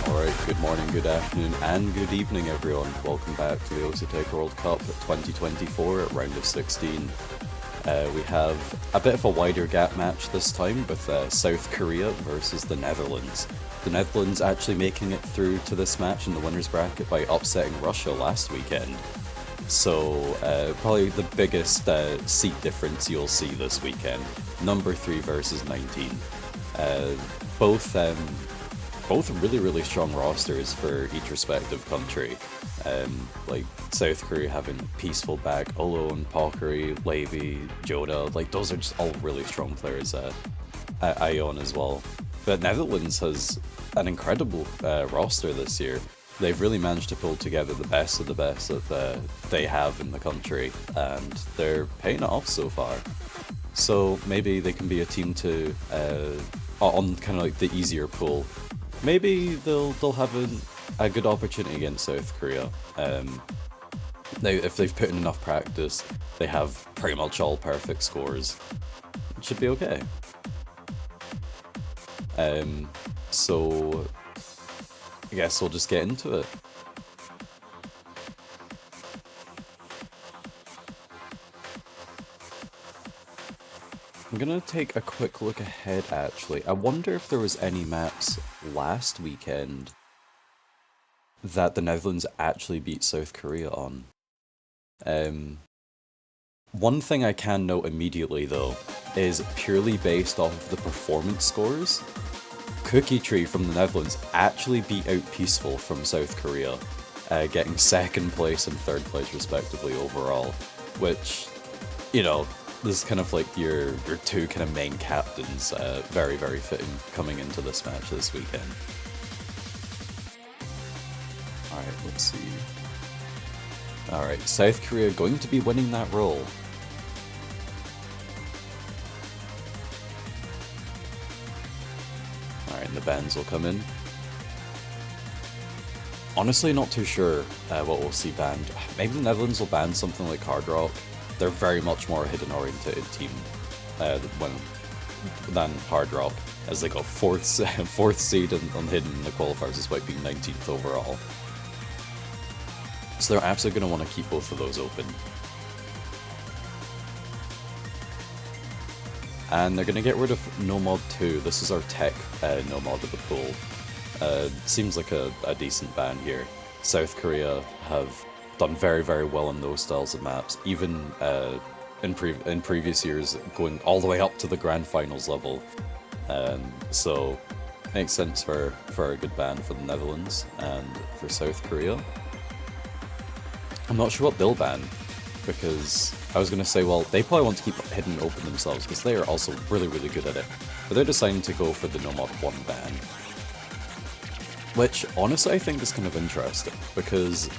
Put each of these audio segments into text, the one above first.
Alright, good morning, good afternoon, and good evening everyone. Welcome back to the Taiko World Cup 2024 at round of 16. We have a bit of a wider gap match this time with South Korea versus the Netherlands. The Netherlands actually making it through to this match in the winner's bracket by upsetting Russia last weekend. So, probably the biggest seed difference you'll see this weekend. Number 3 versus 19. Both really strong rosters for each respective country. Like South Korea having Peaceful back, Olone, Pokeri, Levy, Joda, like those are just all really strong players. Ion as well. But Netherlands has an incredible roster this year. They've really managed to pull together the best of the best that they have in the country, and they're paying it off so far. So maybe they can be a team to, on kind of like the easier pool, maybe they'll have a good opportunity against South Korea. Now, if they've put in enough practice, they have pretty much all perfect scores. It should be okay. So I guess we'll just get into it. I'm gonna take a quick look ahead actually. I wonder if there was any maps last weekend that the Netherlands actually beat South Korea on. One thing I can note immediately though is purely based off of the performance scores. Cookie Tree from the Netherlands actually beat out Peaceful from South Korea, getting 2nd place and 3rd place respectively overall, which, you know, this is kind of like your two kind of main captains, very fitting coming into this match this weekend. Alright, let's see. Alright, South Korea going to be winning that role. Alright, and the bans will come in. Honestly, not too sure what we'll see banned. Maybe the Netherlands will ban something like Hard Rock. They're very much more a hidden-oriented team than Hard Rock, as they got 4th seed on hidden in the qualifiers despite being 19th overall. So they're absolutely going to want to keep both of those open. And they're going to get rid of No Mod 2. This is our tech No Mod of the pool. Seems like a decent ban here. South Korea have done very well in those styles of maps, even in previous years, going all the way up to the grand finals level. So makes sense for a good ban for the Netherlands and for South Korea. I'm not sure what they'll ban, because I was going to say, well, they probably want to keep hidden open themselves because they are also really good at it, but they're deciding to go for the No Mod 1 ban, which honestly I think is kind of interesting because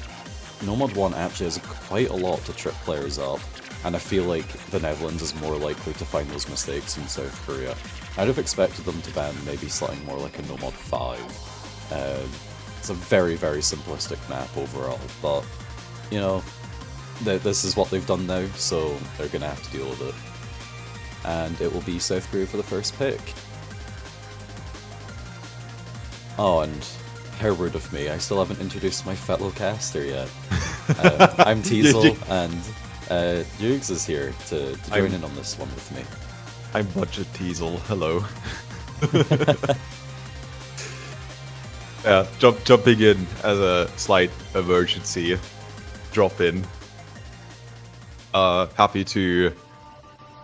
No Mod 1 actually has quite a lot to trip players up, and I feel like the Netherlands is more likely to find those mistakes in South Korea. I'd have expected them to ban maybe something more like a No Mod 5. It's a very simplistic map overall, but, you know, this is what they've done now, so they're gonna have to deal with it. And it will be South Korea for the first pick. Oh, and how rude of me, I still haven't introduced my fellow caster yet. I'm Teasel, and Yugs is here to join in on this one with me. I'm Budget Teasel, hello. Yeah, jumping in as a slight emergency drop in. Happy to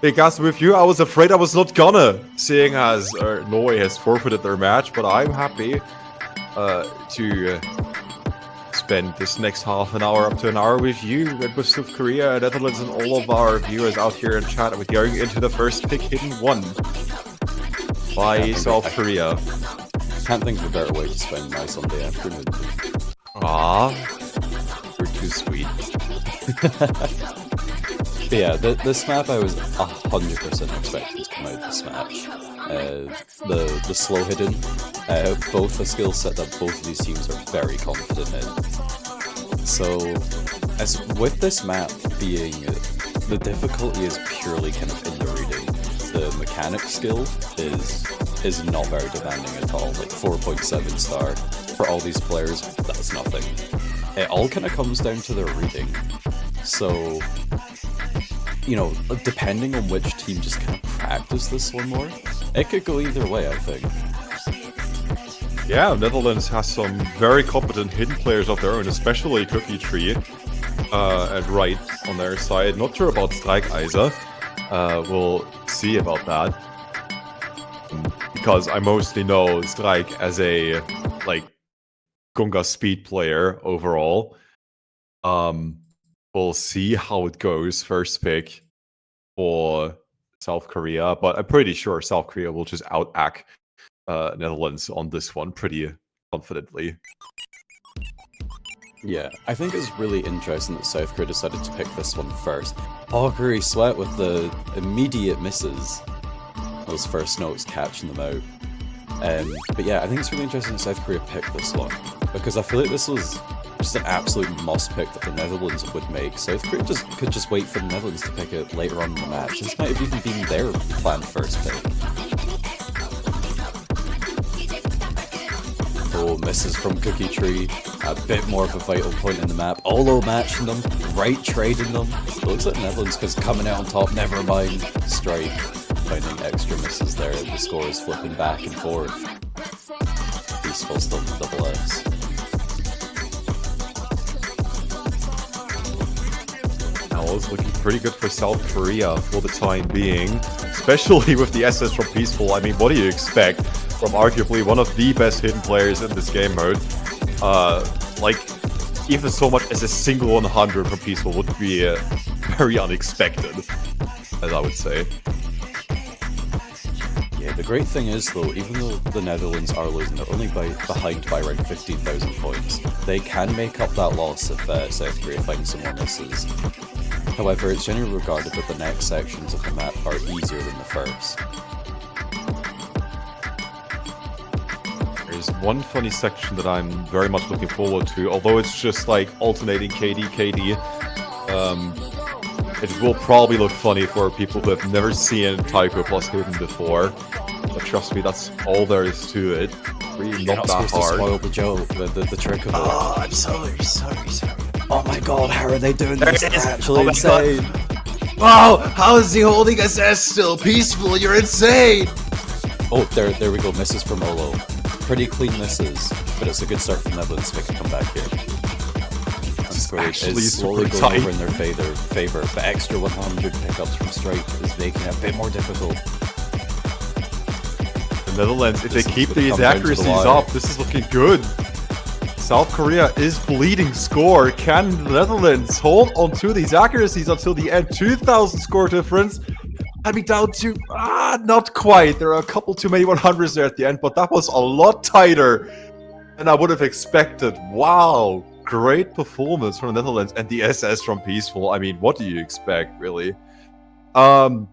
be cast with you. I was afraid I was not gonna, seeing as Norway has forfeited their match, but I'm happy to spend this next half an hour up to an hour with you, and with South Korea, Netherlands, and all of our viewers out here in chat. We're going into the first pick, hidden 1 by South Korea. Can't think of a better way to spend my Sunday afternoon. Ah, you're too sweet. But yeah, this map I was 100% expecting to come out this match. The slow hidden, both a skill set that both of these teams are very confident in. So, as with this map being, the difficulty is purely kind of in the reading. the mechanic skill is not very demanding at all. Like 4.7 star for all these players, that's nothing. It all kind of comes down to their reading. So, you know, depending on which team just kind of practice this one more, it could go either way, I think. Yeah, Netherlands has some very competent hidden players of their own, especially Cookie Tree and Right on their side. Not sure about Strijkijzer. We'll see about that. Because I mostly know Strike as a, like, Gunga speed player overall. We'll see how it goes. First pick for South Korea, but I'm pretty sure South Korea will just out-act Netherlands on this one pretty confidently. Yeah, I think it's really interesting that South Korea decided to pick this one first. Valkyrie Sweat with the immediate misses. Those first notes catching them out. But yeah, I think it's really interesting that South Korea picked this one, because I feel like this was just an absolute must pick that the Netherlands would make. South Korea could just wait for the Netherlands to pick it later on in the match. This might have even been their planned first pick. Oh, misses from Cookie Tree. A bit more of a vital point in the map. Olo matching them, Right trading them. It looks like Netherlands because coming out on top, never mind. Strike finding extra misses there. The score is flipping back and forth. Peaceful still in double S. Now it's looking pretty good for South Korea for the time being, especially with the SS from Peaceful. I mean, what do you expect from arguably one of the best hidden players in this game mode? Like, even so much as a single 100 from Peaceful would be very unexpected, as I would say. Yeah, the great thing is, though, even though the Netherlands are losing, they're only behind by around 15,000 points. They can make up that loss if South Korea finds some more misses. However, it's generally regarded that the next sections of the map are easier than the first. There's one funny section that I'm very much looking forward to, although it's just like alternating KD, KD. It will probably look funny for people who have never seen Taiko plus Hidden before. But trust me, that's all there is to it. Really not that hard. To spoil the joke, the trick of it. Oh, I'm sorry. Oh my god, how are they doing there this? It is. They're actually insane. Wow, how is he holding SS still? Peaceful, you're insane! Oh, there we go, misses from Olo. Pretty clean misses, but it's a good start from Netherlands to make a comeback here. That's great. It's slowly going over in their favor, but extra 100 pickups from Strike is making it a bit more difficult. The Netherlands, if they keep these accuracies up, this is looking good. South Korea is bleeding score. Can the Netherlands hold on to these accuracies until the end? 2,000 score difference. I'd be down to, not quite. There are a couple too many 100s there at the end, but that was a lot tighter than I would have expected. Wow, great performance from the Netherlands and the SS from Peaceful. I mean, what do you expect, really? I'm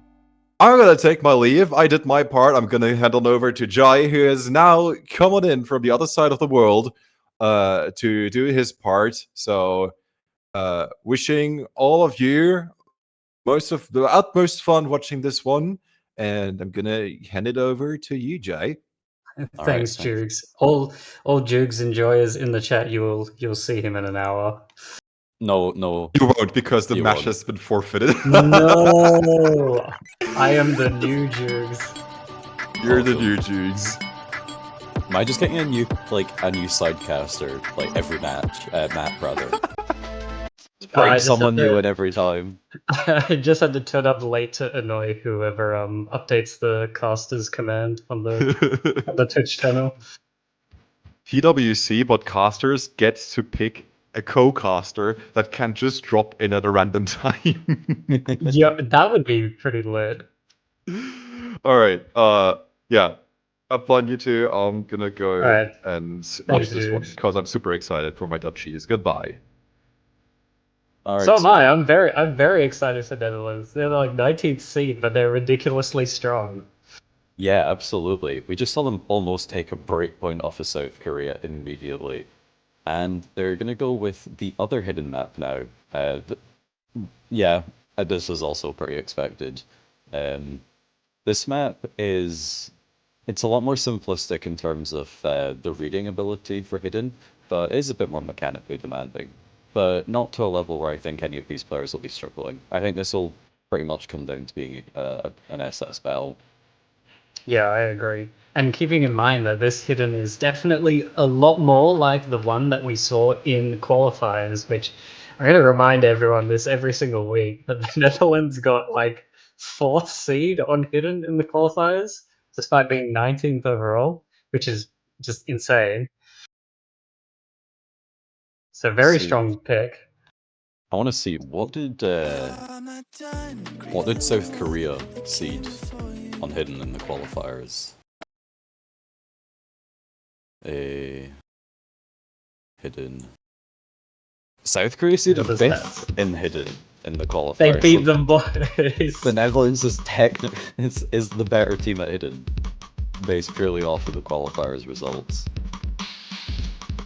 gonna take my leave. I did my part. I'm gonna hand on over to Jai, who is now coming in from the other side of the world to do his part. So, wishing all of you most of the utmost fun watching this one, and I'm gonna hand it over to you, Jay. Thanks, Jugs. All Jugs enjoyers in the chat, you'll see him in an hour. No. You won't, because the match has been forfeited. No! I am the new Jugs. You're the new Jugs. Am I just getting a new sidecaster, like, every match? Map, rather. Bring someone new in every time. I just had to turn up late to annoy whoever updates the casters command on the Twitch channel. TWC, but casters get to pick a co-caster that can just drop in at a random time. Yeah, that would be pretty lit. Alright, yeah. Have fun, you two. I'm gonna go and watch this one, because I'm super excited for my Dutchies. Goodbye. Right, so am I. I'm very excited for Netherlands. They're like 19th seed, but they're ridiculously strong. Yeah, absolutely. We just saw them almost take a breakpoint off of South Korea immediately. And they're going to go with the other hidden map now. Yeah, this is also pretty expected. This map is it's a lot more simplistic in terms of the reading ability for hidden, but it is a bit more mechanically demanding. But not to a level where I think any of these players will be struggling. I think this will pretty much come down to being an SS battle. Yeah, I agree. And keeping in mind that this hidden is definitely a lot more like the one that we saw in qualifiers, which I'm going to remind everyone this every single week, that the Netherlands got like 4th seed on hidden in the qualifiers, despite being 19th overall, which is just insane. So very See, strong pick. I want to see what did South Korea seed on hidden in the qualifiers? A hidden. South Korea seeded What is 5th that? in hidden in the qualifiers. They beat so them boys. the Netherlands is is the better team at hidden, based purely off of the qualifiers results.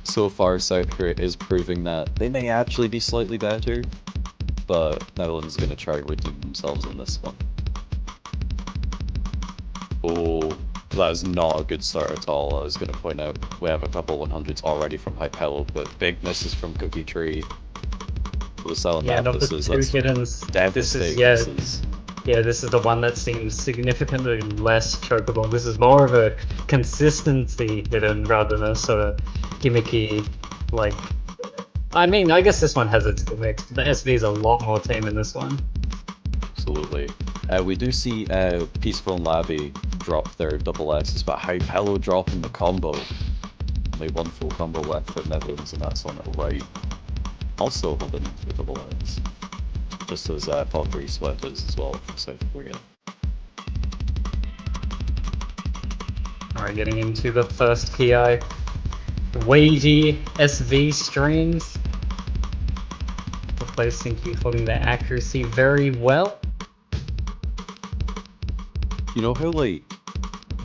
So far, South Korea is proving that they may actually be slightly better, but Netherlands is going to try to redeem themselves on this one. Oh, that is not a good start at all. I was going to point out we have a couple 100s already from Hype Hello, but big misses from Cookie Tree. Yeah, and of the That's two hiddens, this is devastating misses. yeah, this is the one that seems significantly less chokeable. This is more of a consistency hidden rather than a sort of gimmicky, like. I mean, I guess this one has its gimmicks. The SV is a lot more tame in this one. Absolutely. We do see Peaceful and Labby drop their double X's, but Hype Hello dropping the combo. Only one full combo left for Netherlands, and that's on the right. Also holding for double X. Just as Valkyrie Sweat is as well for South Korea. Alright, getting into the first PI. Wavy SV strings. The players seem to be holding their accuracy very well. You know how, like,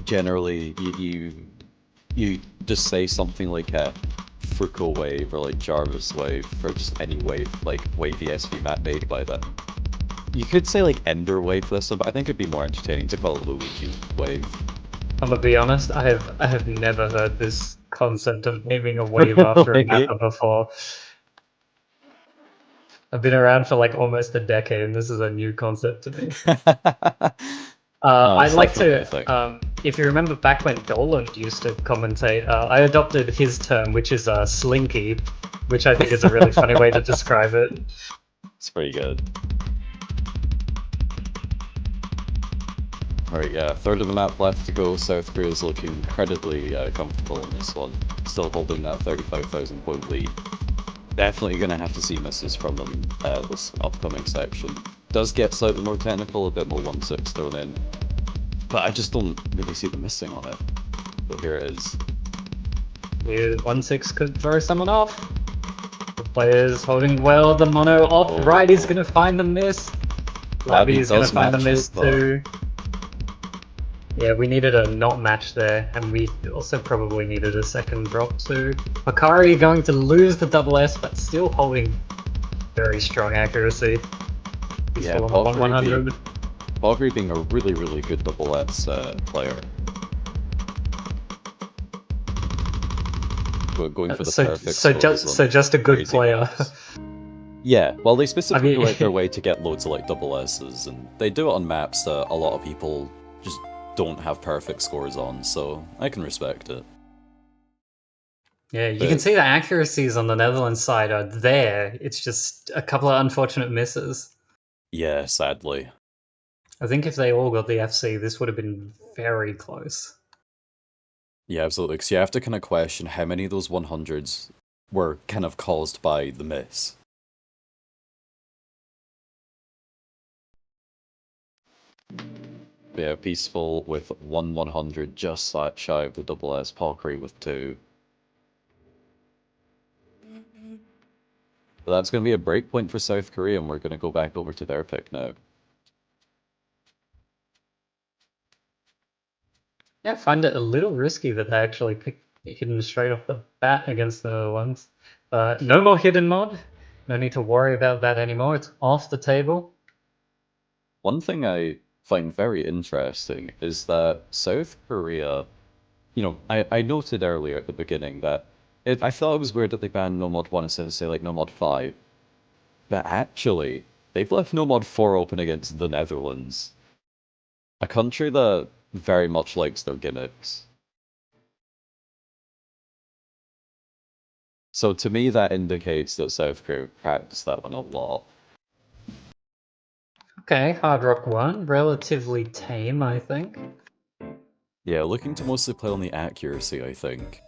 generally you just say something like a Fruko wave or like Jarvis wave or just any wave, like wavy SV map made by them. You could say like Ender wave for this one, but I think it'd be more entertaining to call it Luigi wave. I'm gonna be honest, I have never heard this concept of naming a wave after a mapper before. I've been around for like almost a decade, and this is a new concept to me. No, I'd it's like definitely a to, thing. if you remember back when Dolan used to commentate, I adopted his term, which is slinky, which I think is a really funny way to describe it. It's pretty good. Alright, yeah, a third of the map left to go. South Korea is looking incredibly comfortable in this one. Still holding that 35,000 point lead. Definitely going to have to see misses from them this upcoming section. Does get slightly more technical, a bit more 1-6 thrown in. But I just don't really see the missing on it. But here it is. 1-6 could throw someone off. The player's holding well, the mono off, Oh. right, he's gonna find the miss. Labby is gonna does find the match miss it, but too. Yeah, we needed a not match there, and we also probably needed a second drop too. Hikari going to lose the double S, but still holding very strong accuracy. He's yeah, still on the 100. Valkyrie being a really, really good double S player. Going for the perfect scores on just a good crazy player. maps. Yeah, well, they specifically I mean, go out their way to get loads of like double S's, and they do it on maps that a lot of people just don't have perfect scores on, so I can respect it. yeah, you can see the accuracies on the Netherlands side are there. It's just a couple of unfortunate misses. Yeah, sadly. I think if they all got the FC, this would have been very close. Yeah, absolutely, because you have to kind of question how many of those 100s were kind of caused by the miss. Yeah, Peaceful with 100, just shy of the double S, Valkyrie with 2. But that's going to be a break point for South Korea, and we're going to go back over to their pick now. Yeah, I find it a little risky that they actually picked hidden straight off the bat against the ones. No more hidden mod. No need to worry about that anymore. It's off the table. One thing I find very interesting is that South Korea, I noted earlier at the beginning that I thought it was weird that they banned No Mod 1 instead of, say, like, No Mod 5. But actually, they've left No Mod 4 open against the Netherlands, a country that very much likes their gimmicks. So to me, that indicates that South Korea practiced that one a lot. Okay, Hard Rock 1, relatively tame, I think. Yeah, looking to mostly play on the accuracy, I think.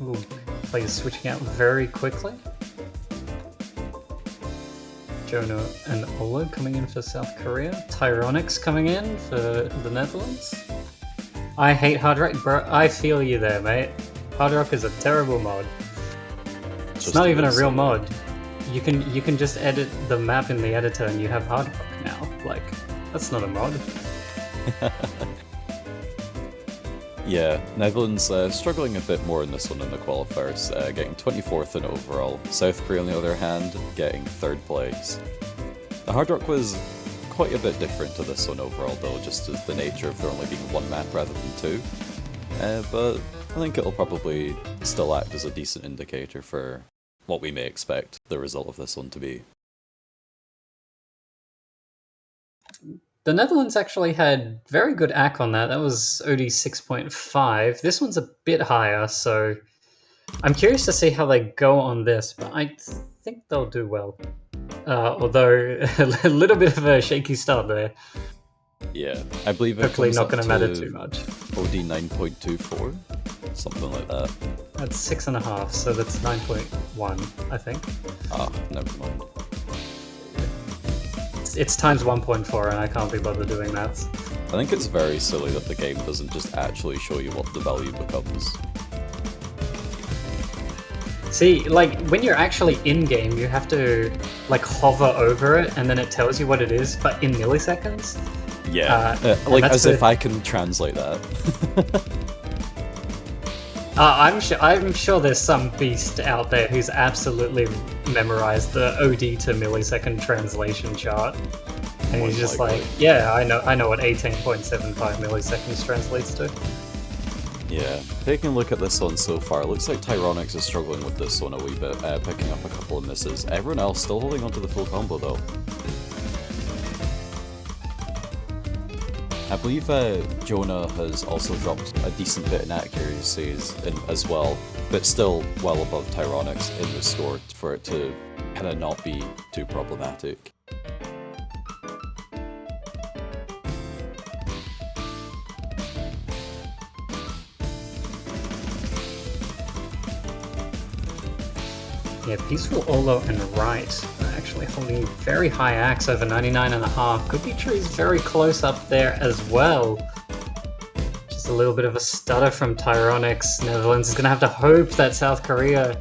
Ooh, players switching out very quickly. Jonah and Olo coming in for South Korea. Tyronix coming in for the Netherlands. I hate Hard Rock, bro. I feel you there, mate. Hard Rock is a terrible mod. It's not even a real mod. You can just edit the map in the editor and you have Hard Rock now. Like, that's not a mod. Yeah, Netherlands struggling a bit more in this one in the qualifiers, getting 24th in overall. South Korea, on the other hand, getting 3rd place. The Hard Rock was quite a bit different to this one overall, though, just as the nature of there only being one map rather than two. But I think it'll probably still act as a decent indicator for what we may expect the result of this one to be. The Netherlands actually had very good AC on that. That was OD 6.5. This one's a bit higher, so I'm curious to see how they go on this, but I think they'll do well. Although a little bit of a shaky start there. Yeah, I believe it Hopefully comes not up going to matter too much. OD 9.24, something like that. That's 6.5, so that's 9.1, I think. Ah, never mind. It's times 1.4, and I can't be bothered doing that. I think it's very silly that the game doesn't just actually show you what the value becomes. See, like, when you're actually in-game, you have to, like, hover over it, and then it tells you what it is, but in milliseconds. Yeah, like, as if I can translate that. I'm sure there's some beast out there who's absolutely memorized the OD to millisecond translation chart, and he's just like, yeah, I know what 18.75 milliseconds translates to. Yeah, taking a look at this one so far, it looks like Tyronix is struggling with this one a wee bit, picking up a couple of misses. Everyone else still holding onto the full combo though. I believe Jonah has also dropped a decent bit in accuracies as well, but still well above Tyronix in the score for it to kind of not be too problematic. Yeah, Peaceful, Olo, and Right are actually holding very high axe over 99.5. Goodby Tree's very close up there as well. Just a little bit of a stutter from Tyronix. Netherlands is going to have to hope that South Korea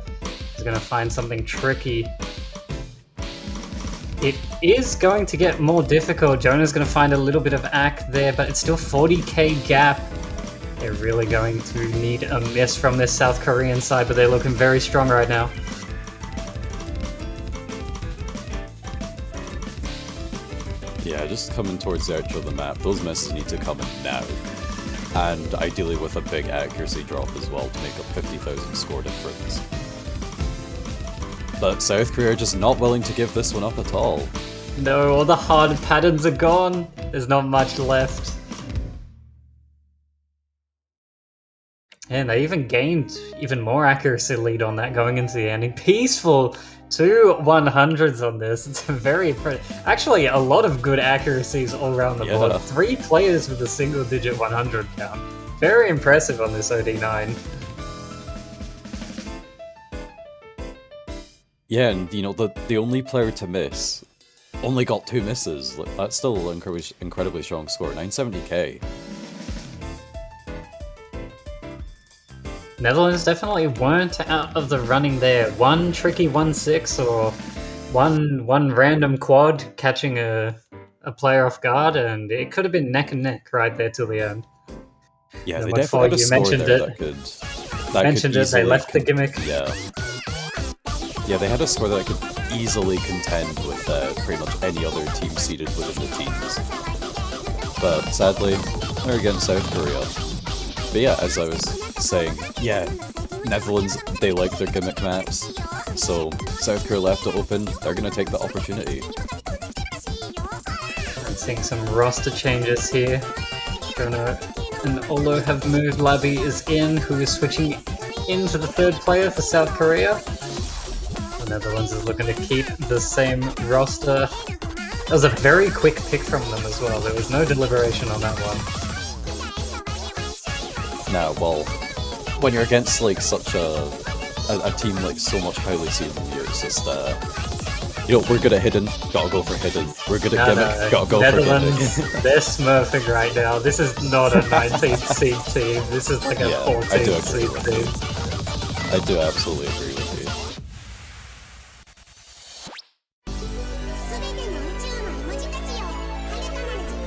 is going to find something tricky. It is going to get more difficult. Jonah's going to find a little bit of axe there, but it's still 40k gap. They're really going to need a miss from this South Korean side, but they're looking very strong right now. Yeah, just coming towards the edge of the map. Those misses need to come in now. And ideally with a big accuracy drop as well to make up 50,000 score difference. But South Korea are just not willing to give this one up at all. No, all the hard patterns are gone. There's not much left. And they even gained even more accuracy lead on that going into the ending. Peaceful, 2 100s on this. It's very impressive. Actually, a lot of good accuracies all around the board. 3 players with a single-digit 100 count. Very impressive on this OD9. Yeah, and you know, the only player to miss only got 2 misses. That's still an incredibly strong score, 970k. Netherlands definitely weren't out of the running there. One tricky 1-6 or one random quad catching a player off guard, and it could have been neck and neck right there till the end. Yeah, they definitely had a score there that could They left the gimmick. Yeah. Yeah, they had a score that could easily contend with pretty much any other team seeded within the teams. But sadly, they're against South Korea. But yeah, as I was saying, yeah, Netherlands, they like their gimmick maps. So South Korea left it open, they're gonna take the opportunity. I'm seeing some roster changes here. And Olo have moved. Labby is in, who is switching into the third player for South Korea. The Netherlands is looking to keep the same roster. That was a very quick pick from them as well. There was no deliberation on that one. Now, well, when you're against like such a team like so much highly seeded than you, it's just you know, we're good at hidden, gotta go for hidden. We're good at gimmick, gotta go for gimmick. They're smurfing right now. This is not a 19th seed team. This is like a 14th seed team. I do absolutely agree with you.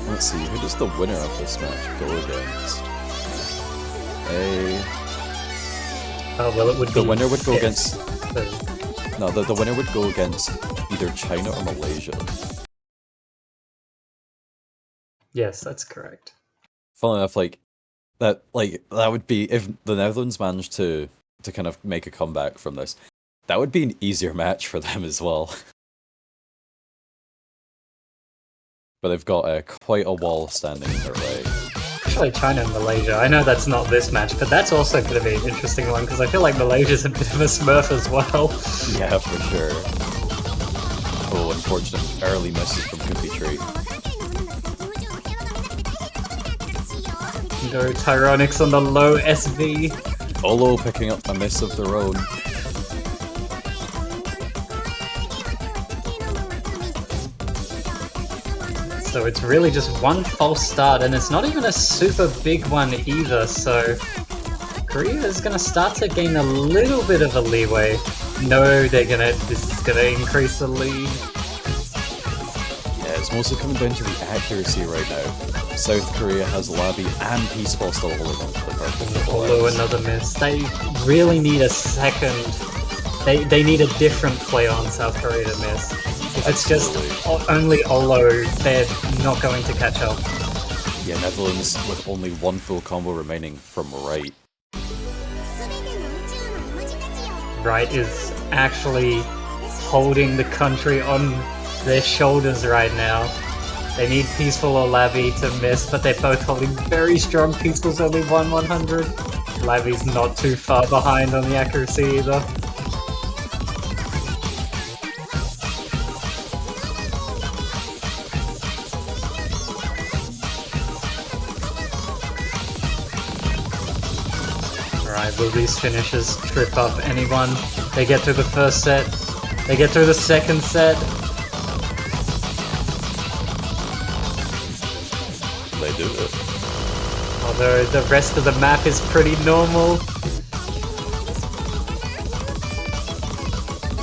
Let's see, who does the winner of this match go against? Oh, well, it would be... The winner would go against... No, the winner would go against either China or Malaysia. Yes, that's correct. Funnily enough, that would be, if the Netherlands managed to kind of make a comeback from this, that would be an easier match for them as well. But they've got quite a wall standing in their way. Actually, China and Malaysia. I know that's not this match, but that's also going to be an interesting one, because I feel like Malaysia's a bit of a smurf as well. Yeah, for sure. Oh, unfortunate early misses from Cookie Tree. No, Tyronics on the low SV. Olo picking up a miss of their own. So it's really just one false start, and it's not even a super big one either, so Korea is going to start to gain a little bit of a leeway. No, this is going to increase the lead. Yeah, it's mostly coming down to the accuracy right now. South Korea has Labby and Peaceful still holding on to the purple. Although another miss. They really need a second... They need a different play on South Korea to miss. If it's just only Olo, they're not going to catch up. Yeah, Netherlands with only one full combo remaining from right. Right is actually holding the country on their shoulders right now. They need Peaceful or Labby to miss, but they're both holding very strong. Peaceful's only 1/100. Labby's not too far behind on the accuracy either. Alright, will these finishes trip up anyone? They get through the first set. They get through the second set. They do it. Although the rest of the map is pretty normal.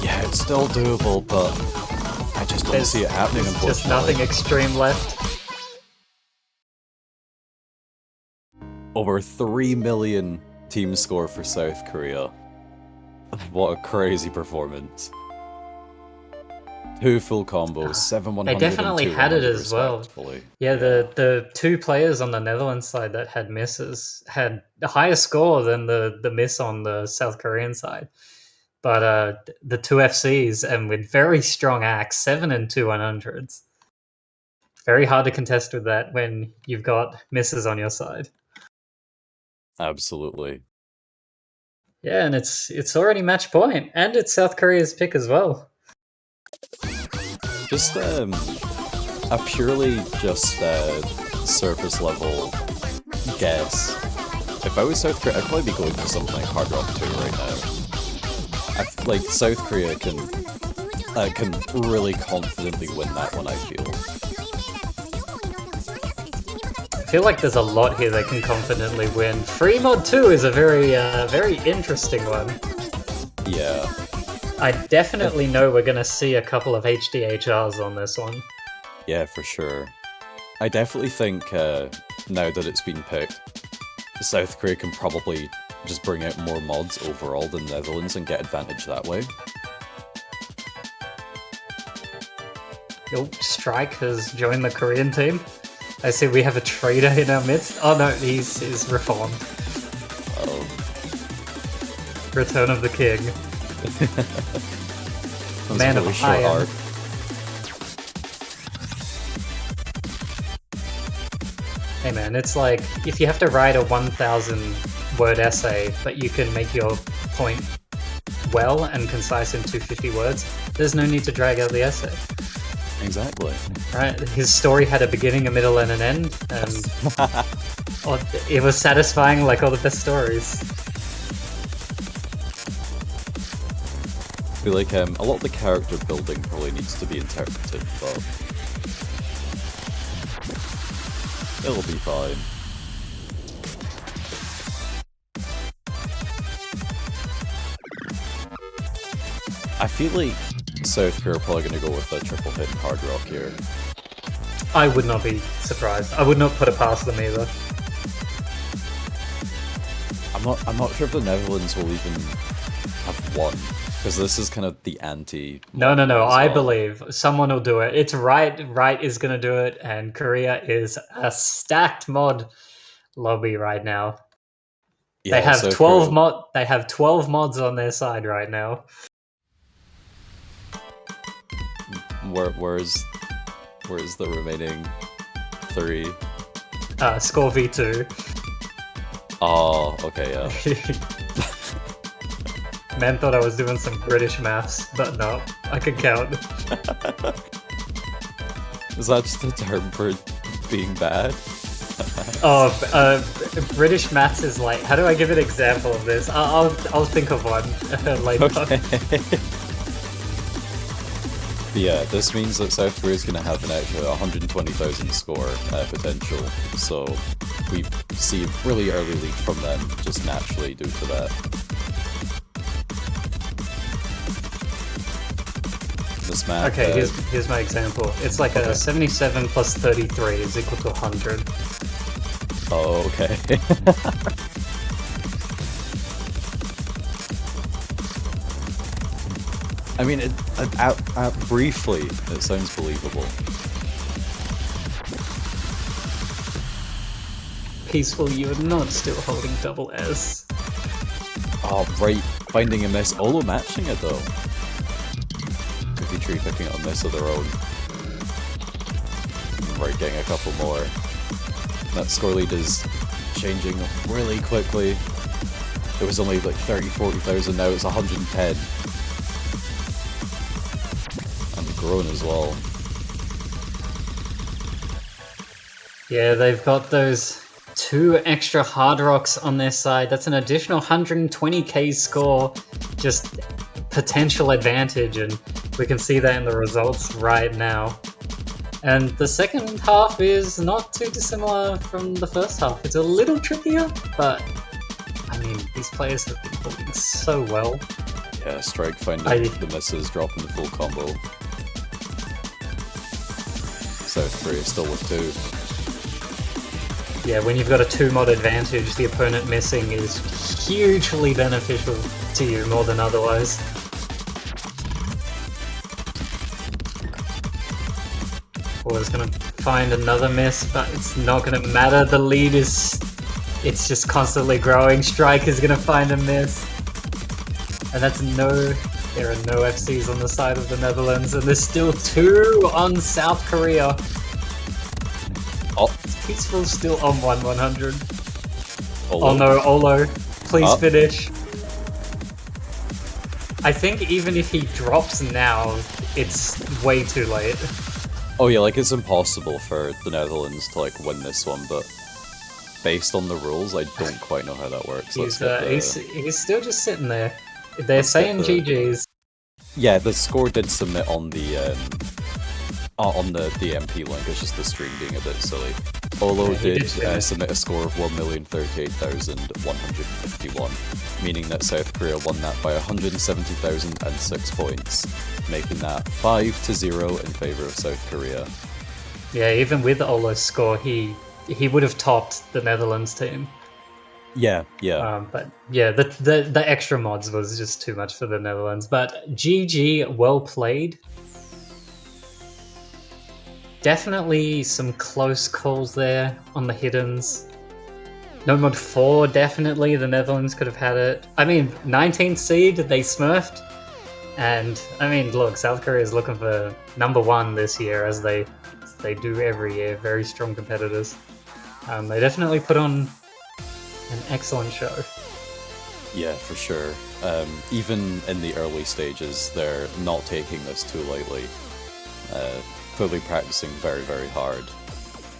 Yeah, it's still doable, but I just don't see it happening, unfortunately. Just nothing extreme left. Over 3 million team score for South Korea. What a crazy performance. 2 full combos, 7-100 They definitely and 2-100 had it as well. respectively. Yeah, the two players on the Netherlands side that had misses had a higher score than the miss on the South Korean side. But the two FCs, and with very strong acts, 7 and 2 100s. Very hard to contest with that when you've got misses on your side. Absolutely. Yeah, and it's already match point, and it's South Korea's pick as well. Just a purely just surface level guess. If I was South Korea, I'd probably be going for something like Hard Rock 2 right now. Like South Korea can really confidently win that one, I feel. I feel like there's a lot here they can confidently win. Free Mod 2 is a very interesting one. Yeah. I definitely know we're going to see a couple of HDHRs on this one. Yeah, for sure. I definitely think now that it's been picked, South Korea can probably just bring out more mods overall than the Netherlands and get advantage that way. Oh, Strike has joined the Korean team. I see we have a traitor in our midst. Oh no, he's reformed. Oh. Return of the King. Man of short iron. arc. Hey man, it's like, if you have to write a 1,000 word essay, but you can make your point well and concise in 250 words, there's no need to drag out the essay. Exactly. Right? His story had a beginning, a middle, and an end, and it was satisfying like all the best stories. I feel like a lot of the character building probably needs to be interpreted, but it'll be fine. I feel like South Korea are probably going to go with a triple hit and hard rock here. I would not be surprised. I would not put it past them either. I'm not sure if the Netherlands will even have won, because this is kind of the anti. No. I believe someone will do it. It's Right. Right is going to do it, and Korea is a stacked mod lobby right now. Yeah, they have South 12 Korea- They have 12 mods on their side right now. Where's the remaining 3? Score V2. Oh, okay, yeah. Man thought I was doing some British maths, but no, I can count. Is that just a term for being bad? British maths is like, how do I give an example of this? I'll think of one later. Okay. But yeah, this means that South Korea is going to have an extra 120,000 score potential, so we see a really early lead from them just naturally due to that. This map. Okay, here's my example. It's like a 77 plus 33 is equal to 100. Oh, okay. I mean, briefly, it sounds believable. Peaceful, you are not still holding double S. Oh, right, finding a miss. Olo matching it, though. Tree picking up a miss of their own. Right, getting a couple more. That score lead is changing really quickly. It was only like 40,000, now it's 110. And grown as well. Yeah, they've got those 2 extra hard rocks on their side. That's an additional 120k score. Just potential advantage, and we can see that in the results right now. And the second half is not too dissimilar from the first half. It's a little trickier, but I mean, these players have been holding so well. Yeah, Strike finding the misses, dropping the full combo. South Korea still with 2. Yeah, when you've got a 2-mod advantage, the opponent missing is hugely beneficial to you more than otherwise. Is gonna find another miss, but it's not gonna matter. The lead it's just constantly growing. Strike is gonna find a miss. And there are no FCs on the side of the Netherlands, and there's still 2 on South Korea. Oh. Peaceful's still on 100. Olo. Oh no, Olo, please finish. I think even if he drops now, it's way too late. Oh yeah, like it's impossible for the Netherlands to like win this one, but based on the rules, I don't quite know how that works. He's still just sitting there. They're saying GG's. Yeah, the score did submit on the MP link. It's just the stream being a bit silly. Olo did submit a score of 1,038,151, meaning that South Korea won that by 170,006 points, making that 5-0 in favor of South Korea. Yeah, even with Olo's score, he would have topped the Netherlands team. Yeah. But yeah, the extra mods was just too much for the Netherlands. But GG, well played. Definitely some close calls there on the hiddens. No Mod 4, definitely. The Netherlands could have had it. I mean, 19th seed, they smurfed. And, I mean, look, South Korea is looking for #1 this year, as they do every year. Very strong competitors. They definitely put on an excellent show. Yeah, for sure. Even in the early stages, they're not taking this too lightly. Clearly practicing very, very hard.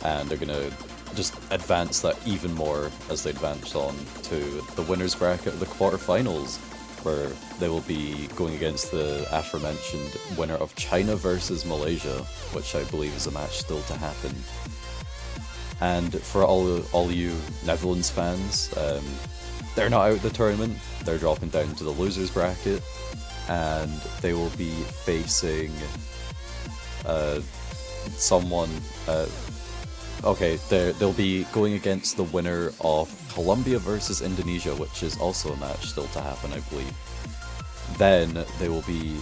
And they're going to just advance that even more as they advance on to the winners bracket of the quarterfinals, where they will be going against the aforementioned winner of China versus Malaysia, which I believe is a match still to happen. And for all you Netherlands fans, they're not out of the tournament. They're dropping down to the losers bracket, and they will be facing someone. Okay, they'll be going against the winner of Colombia versus Indonesia, which is also a match still to happen, I believe. Then they will be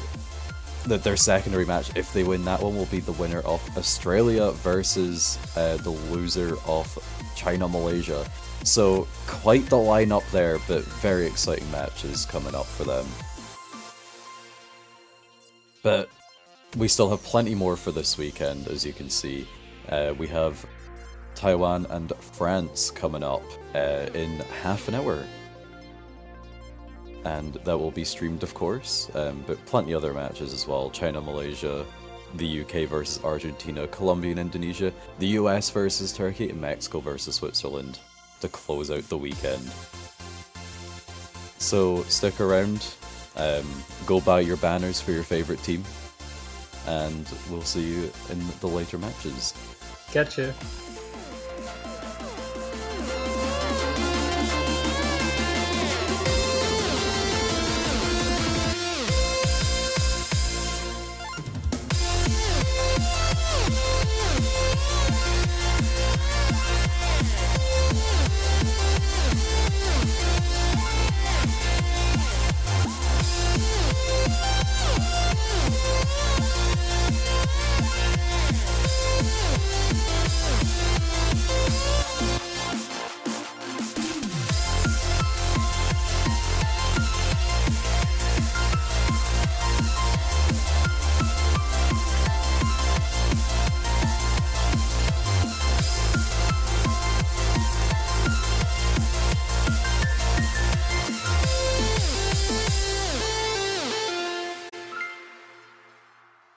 their secondary match, if they win that one, will be the winner of Australia versus the loser of China Malaysia. So quite the lineup there, but very exciting matches coming up for them. But we still have plenty more for this weekend, as you can see. We have Taiwan and France coming up in half an hour. And that will be streamed, of course, but plenty other matches as well. China, Malaysia, the UK versus Argentina, Colombia and Indonesia, the US versus Turkey, and Mexico versus Switzerland to close out the weekend. So stick around, go buy your banners for your favourite team, and we'll see you in the later matches. Gotcha.